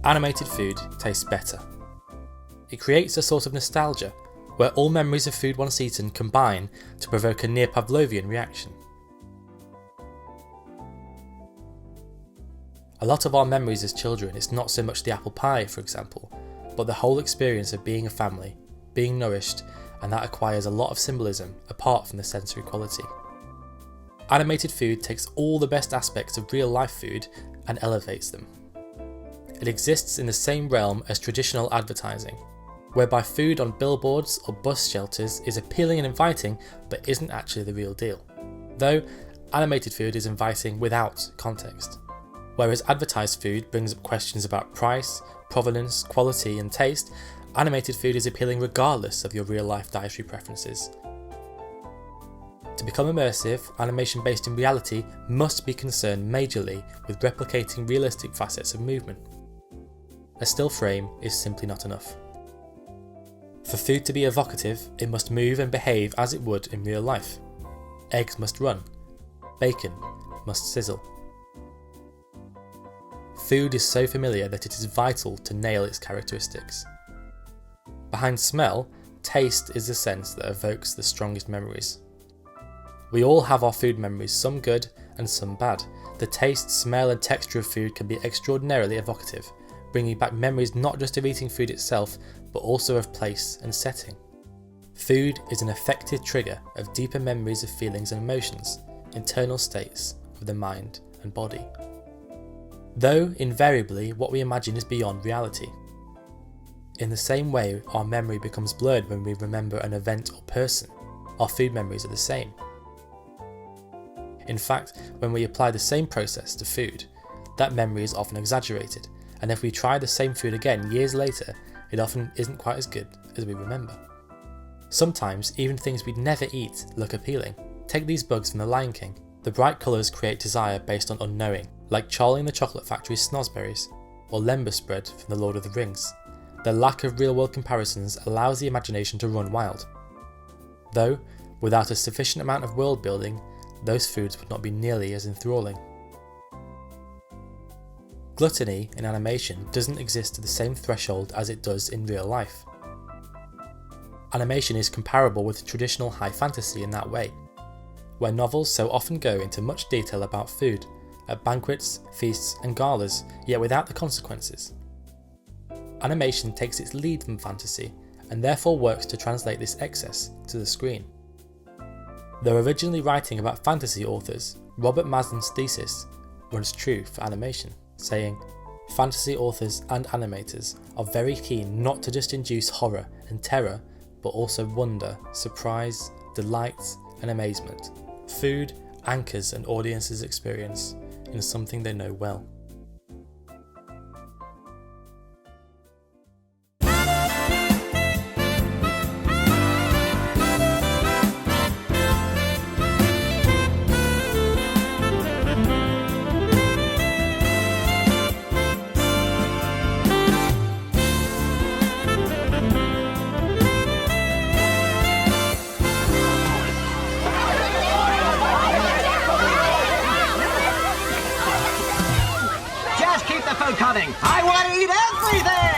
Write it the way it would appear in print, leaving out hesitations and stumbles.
animated food tastes better. It creates a sort of nostalgia, where all memories of food once eaten combine to provoke a near Pavlovian reaction. A lot of our memories as children is not so much the apple pie, for example, but the whole experience of being a family, being nourished, and that acquires a lot of symbolism apart from the sensory quality. Animated food takes all the best aspects of real life food and elevates them. It exists in the same realm as traditional advertising, whereby food on billboards or bus shelters is appealing and inviting but isn't actually the real deal. Though, animated food is inviting without context. Whereas advertised food brings up questions about price, provenance, quality and taste, animated food is appealing regardless of your real life dietary preferences. To become immersive, animation based in reality must be concerned majorly with replicating realistic facets of movement. A still frame is simply not enough. For food to be evocative, it must move and behave as it would in real life. Eggs must run. Bacon must sizzle. Food is so familiar that it is vital to nail its characteristics. Behind smell, taste is the sense that evokes the strongest memories. We all have our food memories, some good and some bad. The taste, smell and texture of food can be extraordinarily evocative, bringing back memories not just of eating food itself, but also of place and setting. Food is an effective trigger of deeper memories of feelings and emotions, internal states of the mind and body. Though invariably what we imagine is beyond reality. In the same way our memory becomes blurred when we remember an event or person, our food memories are the same. In fact, when we apply the same process to food, that memory is often exaggerated, and if we try the same food again years later, it often isn't quite as good as we remember. Sometimes even things we'd never eat look appealing. Take these bugs from The Lion King. The bright colours create desire based on unknowing, like Charlie and the Chocolate Factory's snozzberries, or lembas bread from The Lord of the Rings. The lack of real-world comparisons allows the imagination to run wild. Though, without a sufficient amount of world building, those foods would not be nearly as enthralling. Gluttony in animation doesn't exist to the same threshold as it does in real life. Animation is comparable with traditional high fantasy in that way, where novels so often go into much detail about food, at banquets, feasts and galas, yet without the consequences. Animation takes its lead from fantasy, and therefore works to translate this excess to the screen. Though originally writing about fantasy authors, Robert Masden's thesis runs true for animation, saying, "Fantasy authors and animators are very keen not to just induce horror and terror, but also wonder, surprise, delight and amazement. Food anchors an audience's experience in something they know well." Coming. I want to eat everything!